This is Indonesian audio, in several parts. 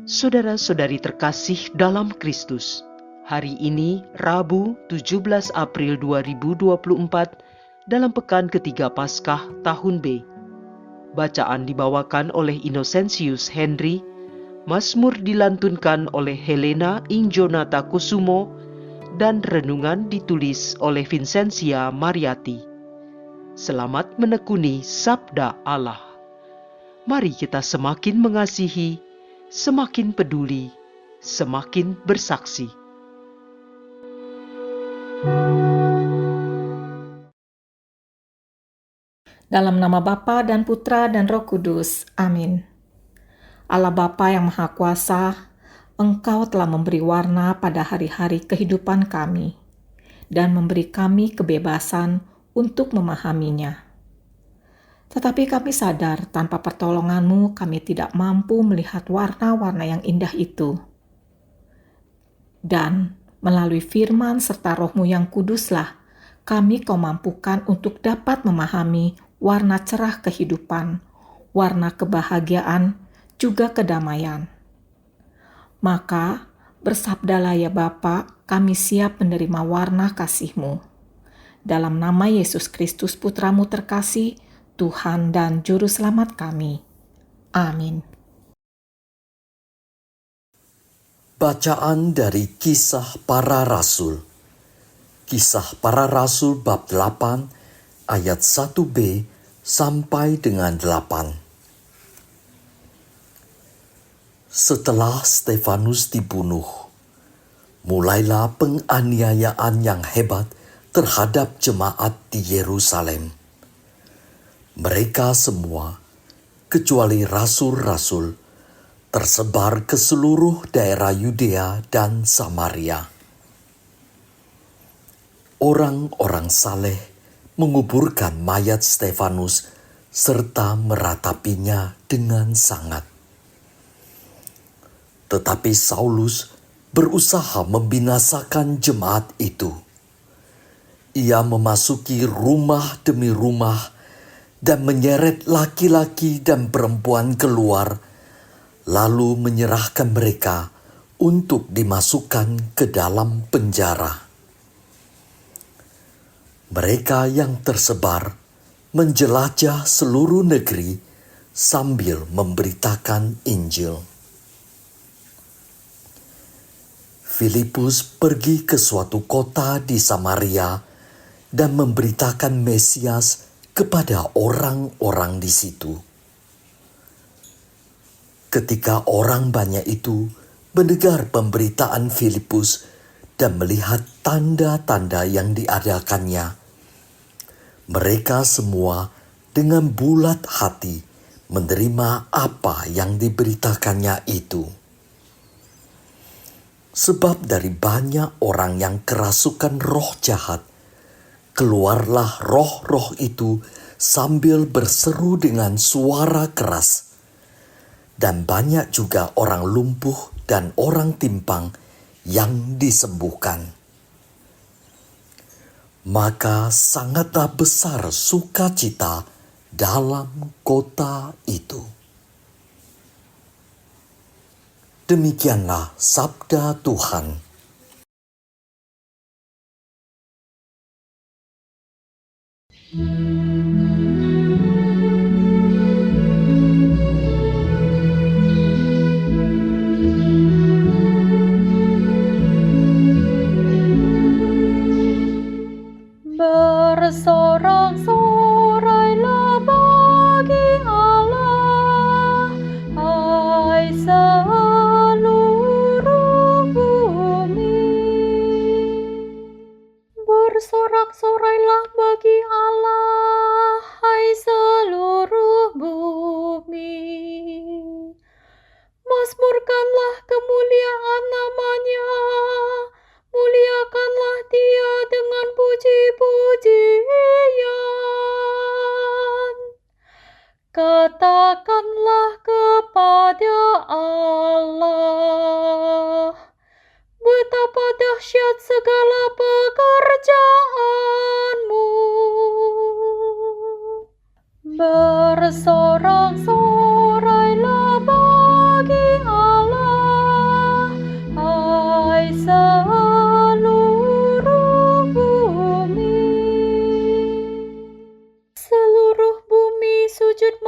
Saudara-saudari terkasih dalam Kristus, hari ini Rabu 17 April 2024 dalam pekan ketiga Paskah tahun B. Bacaan dibawakan oleh Innocentius Henry, Mazmur dilantunkan oleh Helena Ingjonata Kusumo, dan renungan ditulis oleh Vincentia Mariati. Selamat menekuni Sabda Allah. Mari kita semakin mengasihi, semakin peduli, semakin bersaksi. Dalam nama Bapa dan Putra dan Roh Kudus. Amin. Allah Bapa yang Maha Kuasa, Engkau telah memberi warna pada hari-hari kehidupan kami dan memberi kami kebebasan untuk memahaminya. Tetapi kami sadar tanpa pertolongan-Mu kami tidak mampu melihat warna-warna yang indah itu. Dan melalui firman serta Roh-Mu yang kuduslah, kami Kau mampukan untuk dapat memahami warna cerah kehidupan, warna kebahagiaan, juga kedamaian. Maka, bersabdalah ya Bapa, kami siap menerima warna kasih-Mu. Dalam nama Yesus Kristus Putra-Mu terkasih, Tuhan dan Juru Selamat kami. Amin. Bacaan dari Kisah Para Rasul. Kisah Para Rasul bab 8 ayat 1b sampai dengan 8. Setelah Stefanus dibunuh, mulailah penganiayaan yang hebat terhadap jemaat di Yerusalem. Mereka semua, kecuali rasul-rasul, tersebar ke seluruh daerah Yudea dan Samaria. Orang-orang saleh menguburkan mayat Stefanus serta meratapinya dengan sangat. Tetapi Saulus berusaha membinasakan jemaat itu. Ia memasuki rumah demi rumah dan menyeret laki-laki dan perempuan keluar, lalu menyerahkan mereka untuk dimasukkan ke dalam penjara. Mereka yang tersebar menjelajah seluruh negeri sambil memberitakan Injil. Filipus pergi ke suatu kota di Samaria dan memberitakan Mesias kepada orang-orang di situ. Ketika orang banyak itu mendengar pemberitaan Filipus dan melihat tanda-tanda yang diadakannya, mereka semua dengan bulat hati menerima apa yang diberitakannya itu. Sebab dari banyak orang yang kerasukan roh jahat, keluarlah roh-roh itu sambil berseru dengan suara keras. Dan banyak juga orang lumpuh dan orang timpang yang disembuhkan. Maka sangatlah besar sukacita dalam kota itu. Demikianlah sabda Tuhan. Bersorak-sorailah bagi Allah, hai seluruh bumi. Bersorak-sorailah bagi Allah, hai seluruh bumi. Mazmurkanlah kemuliaan namanya, muliakanlah Dia dengan puji-pujian. Katakanlah kepada Allah, betapa dahsyat segala pekerjaan-Mu. Bersorak-sorailah bagi Allah,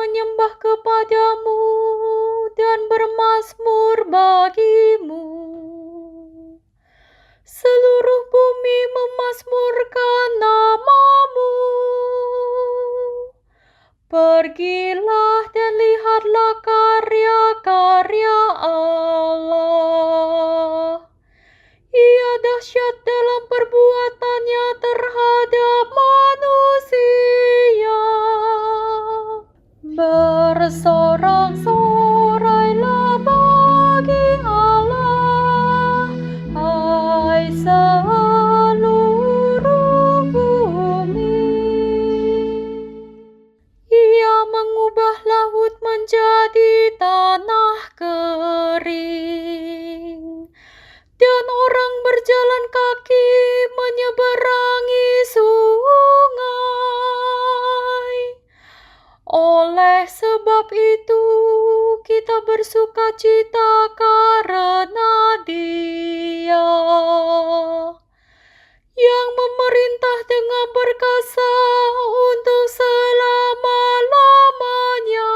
menyembah kepadamu dan bermazmur bagimu. Seluruh bumi memazmurkan namamu. Pergilah dan lihatlah karya-karya Allah. Ia dahsyat dalam perbuatannya terhadap manusia. Bersorak-sorailah bagi Allah, hai seluruh bumi. Ia mengubah laut menjadi tanah kering, dan orang berjalan kaki menyeberangi sungai. Oleh sebab itu, kita bersukacita karena Dia yang memerintah dengan perkasa untuk selama-lamanya.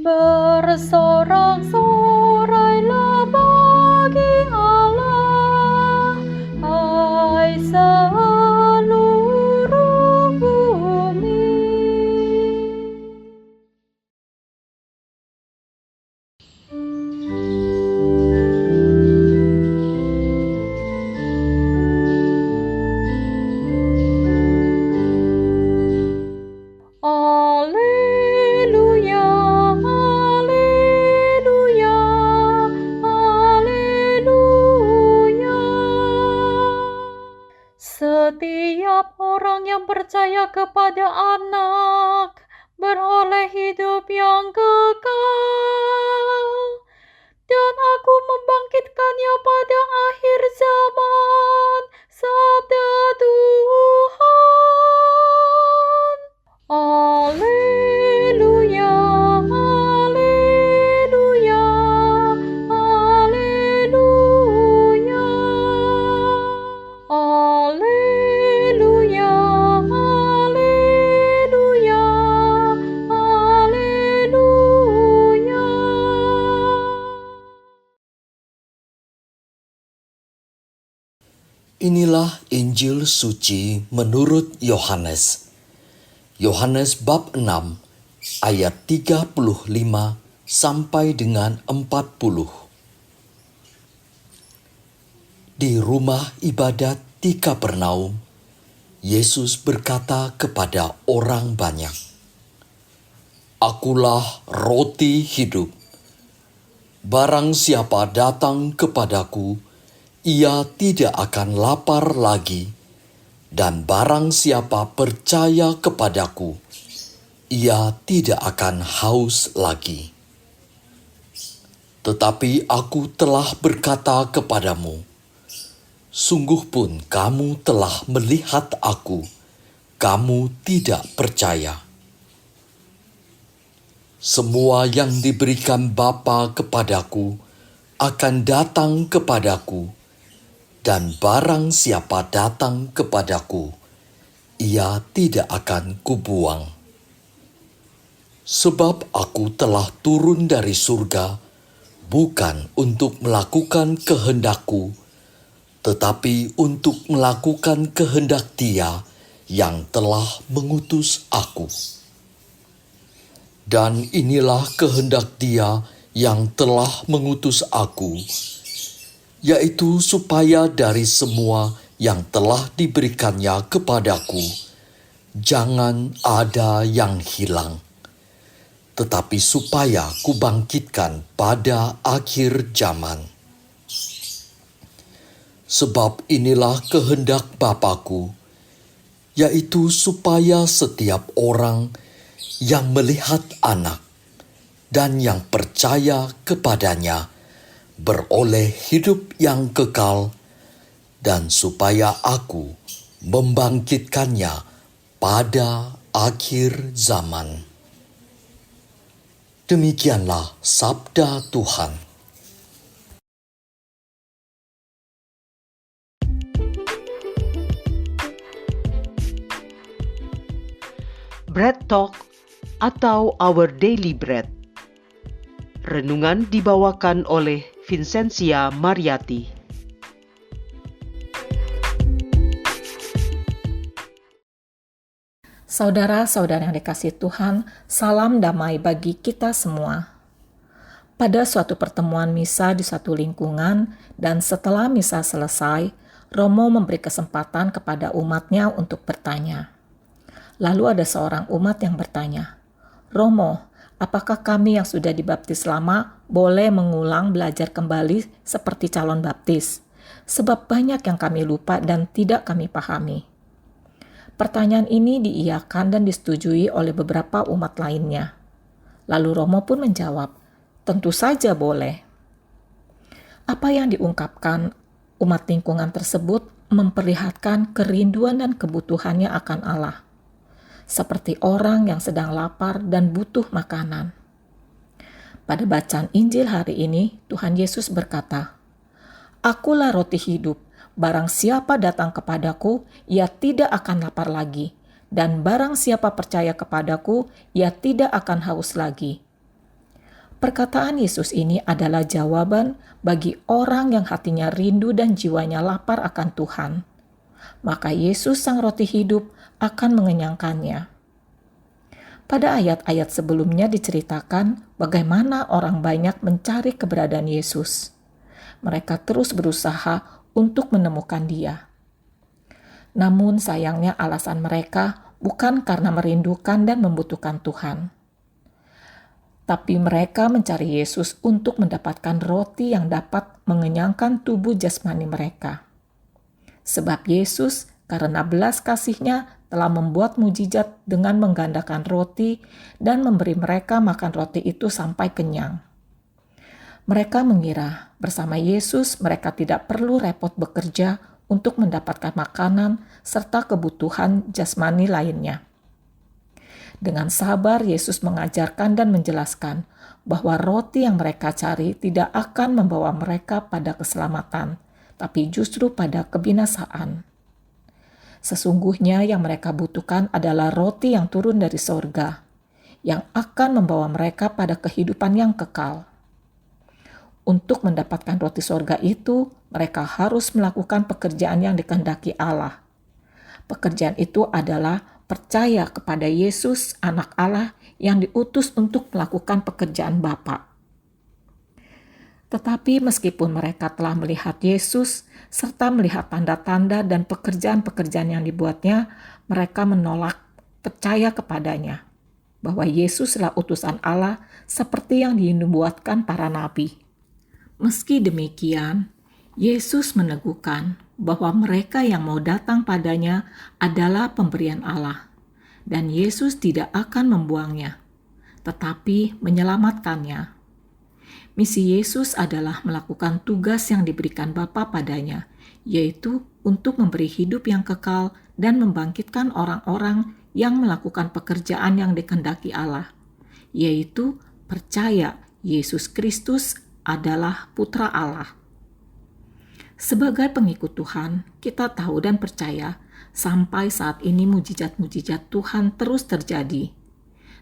Bersorak-sorailah bagi Allah, hai seluruh bumi. Haleluya, haleluya, haleluya. Setiap orang yang percaya kepada Anak beroleh hidup yang kekal, dan Aku membangkitkannya pada akhir zaman, sabda Tuhan. Haleluya, haleluya, haleluya. Haleluya, haleluya, haleluya. Inilah Injil suci menurut Yohanes. Yohanes bab 6 ayat 35 sampai dengan 40. Di rumah ibadat di Kapernaum, Yesus berkata kepada orang banyak, "Akulah roti hidup. Barang siapa datang kepadaku, ia tidak akan lapar lagi. Dan barang siapa percaya kepadaku, ia tidak akan haus lagi. Tetapi Aku telah berkata kepadamu, sungguh pun kamu telah melihat Aku, kamu tidak percaya. Semua yang diberikan Bapa kepadaku akan datang kepadaku, dan barang siapa datang kepadaku, ia tidak akan kubuang. Sebab Aku telah turun dari surga, bukan untuk melakukan kehendak-Ku, tetapi untuk melakukan kehendak Dia yang telah mengutus Aku. Dan inilah kehendak Dia yang telah mengutus Aku, yaitu supaya dari semua yang telah diberikannya kepadaku, jangan ada yang hilang, tetapi supaya kubangkitkan pada akhir zaman. Sebab inilah kehendak Bapa-Ku, yaitu supaya setiap orang yang melihat Anak dan yang percaya kepadanya beroleh hidup yang kekal, dan supaya Aku membangkitkannya pada akhir zaman." Demikianlah sabda Tuhan. Bread Talk atau Our Daily Bread. Renungan dibawakan oleh Vincentia Mariati. Saudara-saudara yang dikasihi Tuhan, salam damai bagi kita semua. Pada suatu pertemuan misa di suatu lingkungan, dan setelah misa selesai, Romo memberi kesempatan kepada umatnya untuk bertanya. Lalu ada seorang umat yang bertanya, "Romo, apakah kami yang sudah dibaptis lama boleh mengulang belajar kembali seperti calon baptis? Sebab banyak yang kami lupa dan tidak kami pahami." Pertanyaan ini diiyakan dan disetujui oleh beberapa umat lainnya. Lalu Romo pun menjawab, "Tentu saja boleh." Apa yang diungkapkan umat lingkungan tersebut memperlihatkan kerinduan dan kebutuhannya akan Allah, seperti orang yang sedang lapar dan butuh makanan. Pada bacaan Injil hari ini, Tuhan Yesus berkata, "Akulah roti hidup. Barang siapa datang kepadaku, ia tidak akan lapar lagi. Dan barang siapa percaya kepadaku, ia tidak akan haus lagi." Perkataan Yesus ini adalah jawaban bagi orang yang hatinya rindu dan jiwanya lapar akan Tuhan. Maka Yesus sang roti hidup akan mengenyangkannya. Pada ayat-ayat sebelumnya diceritakan bagaimana orang banyak mencari keberadaan Yesus. Mereka terus berusaha untuk menemukan Dia. Namun sayangnya alasan mereka bukan karena merindukan dan membutuhkan Tuhan, tapi mereka mencari Yesus untuk mendapatkan roti yang dapat mengenyangkan tubuh jasmani mereka. Sebab Yesus karena belas kasih-Nya telah membuat mujizat dengan menggandakan roti dan memberi mereka makan roti itu sampai kenyang. Mereka mengira bersama Yesus mereka tidak perlu repot bekerja untuk mendapatkan makanan serta kebutuhan jasmani lainnya. Dengan sabar Yesus mengajarkan dan menjelaskan bahwa roti yang mereka cari tidak akan membawa mereka pada keselamatan, tapi justru pada kebinasaan. Sesungguhnya yang mereka butuhkan adalah roti yang turun dari sorga, yang akan membawa mereka pada kehidupan yang kekal. Untuk mendapatkan roti sorga itu, mereka harus melakukan pekerjaan yang dikehendaki Allah. Pekerjaan itu adalah percaya kepada Yesus, Anak Allah yang diutus untuk melakukan pekerjaan Bapa. Tetapi meskipun mereka telah melihat Yesus, serta melihat tanda-tanda dan pekerjaan-pekerjaan yang dibuatnya, mereka menolak percaya kepadanya, bahwa Yesuslah utusan Allah seperti yang dinubuatkan para nabi. Meski demikian, Yesus meneguhkan bahwa mereka yang mau datang padanya adalah pemberian Allah, dan Yesus tidak akan membuangnya, tetapi menyelamatkannya. Misi Yesus adalah melakukan tugas yang diberikan Bapa padanya, yaitu untuk memberi hidup yang kekal dan membangkitkan orang-orang yang melakukan pekerjaan yang dikehendaki Allah, yaitu percaya Yesus Kristus adalah Putra Allah. Sebagai pengikut Tuhan, kita tahu dan percaya sampai saat ini mujizat-mujizat Tuhan terus terjadi.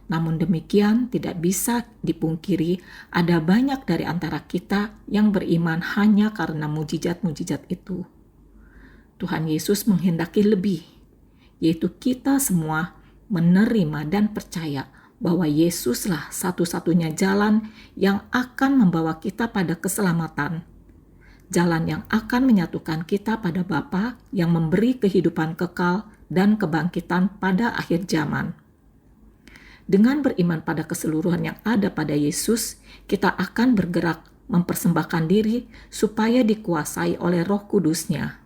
Namun demikian tidak bisa dipungkiri ada banyak dari antara kita yang beriman hanya karena mujizat-mujizat itu. Tuhan Yesus menghendaki lebih, yaitu kita semua menerima dan percaya bahwa Yesuslah satu-satunya jalan yang akan membawa kita pada keselamatan. Jalan yang akan menyatukan kita pada Bapa yang memberi kehidupan kekal dan kebangkitan pada akhir zaman. Dengan beriman pada keseluruhan yang ada pada Yesus, kita akan bergerak mempersembahkan diri supaya dikuasai oleh Roh Kudus-Nya.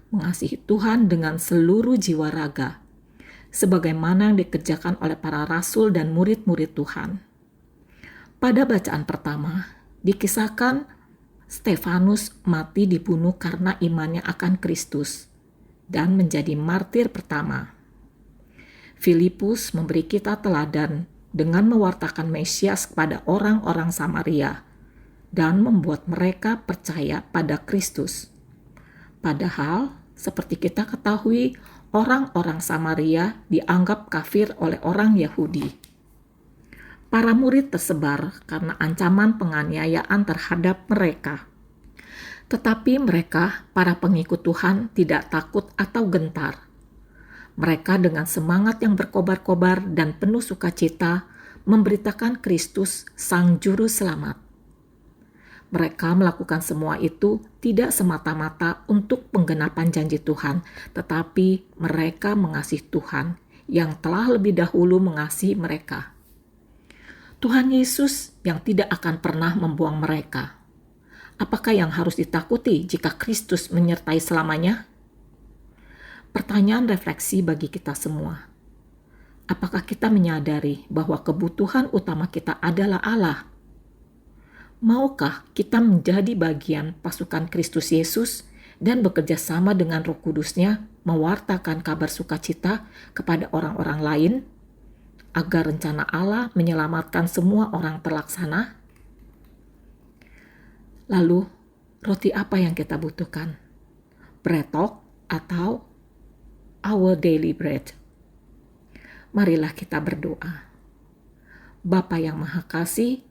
Mengasihi Tuhan dengan seluruh jiwa raga, sebagaimana yang dikerjakan oleh para rasul dan murid-murid Tuhan. Pada bacaan pertama, dikisahkan Stefanus mati dibunuh karena imannya akan Kristus dan menjadi martir pertama. Filipus memberi kita teladan dengan mewartakan Mesias kepada orang-orang Samaria dan membuat mereka percaya pada Kristus. Padahal, seperti kita ketahui, orang-orang Samaria dianggap kafir oleh orang Yahudi. Para murid tersebar karena ancaman penganiayaan terhadap mereka. Tetapi mereka, para pengikut Tuhan, tidak takut atau gentar. Mereka dengan semangat yang berkobar-kobar dan penuh sukacita memberitakan Kristus, Sang Juru Selamat. Mereka melakukan semua itu tidak semata-mata untuk penggenapan janji Tuhan, tetapi mereka mengasihi Tuhan yang telah lebih dahulu mengasihi mereka. Tuhan Yesus yang tidak akan pernah membuang mereka. Apakah yang harus ditakuti jika Kristus menyertai selamanya? Pertanyaan refleksi bagi kita semua. Apakah kita menyadari bahwa kebutuhan utama kita adalah Allah? Maukah kita menjadi bagian pasukan Kristus Yesus dan bekerja sama dengan Roh Kudus-Nya mewartakan kabar sukacita kepada orang-orang lain agar rencana Allah menyelamatkan semua orang terlaksana? Lalu, roti apa yang kita butuhkan? Bread-talk atau our daily bread? Marilah kita berdoa. Bapa yang Maha Kasih,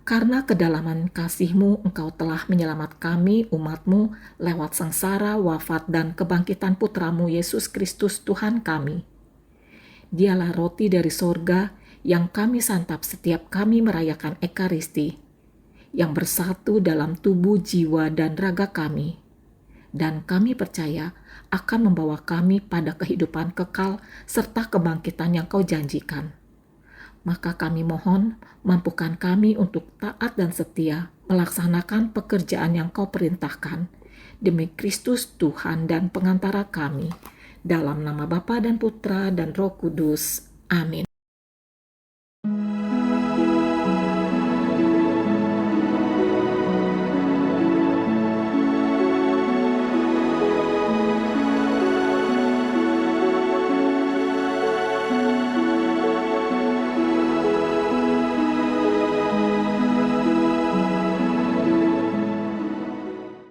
karena kedalaman kasih-Mu, Engkau telah menyelamat kami, umat-Mu, lewat sengsara, wafat, dan kebangkitan Putra-Mu, Yesus Kristus, Tuhan kami. Dialah roti dari sorga yang kami santap setiap kami merayakan Ekaristi, yang bersatu dalam tubuh, jiwa, dan raga kami. Dan kami percaya akan membawa kami pada kehidupan kekal serta kebangkitan yang Kau janjikan. Maka kami mohon, mampukan kami untuk taat dan setia melaksanakan pekerjaan yang Kau perintahkan, demi Kristus Tuhan dan pengantara kami, dalam nama Bapa dan Putra dan Roh Kudus. Amin.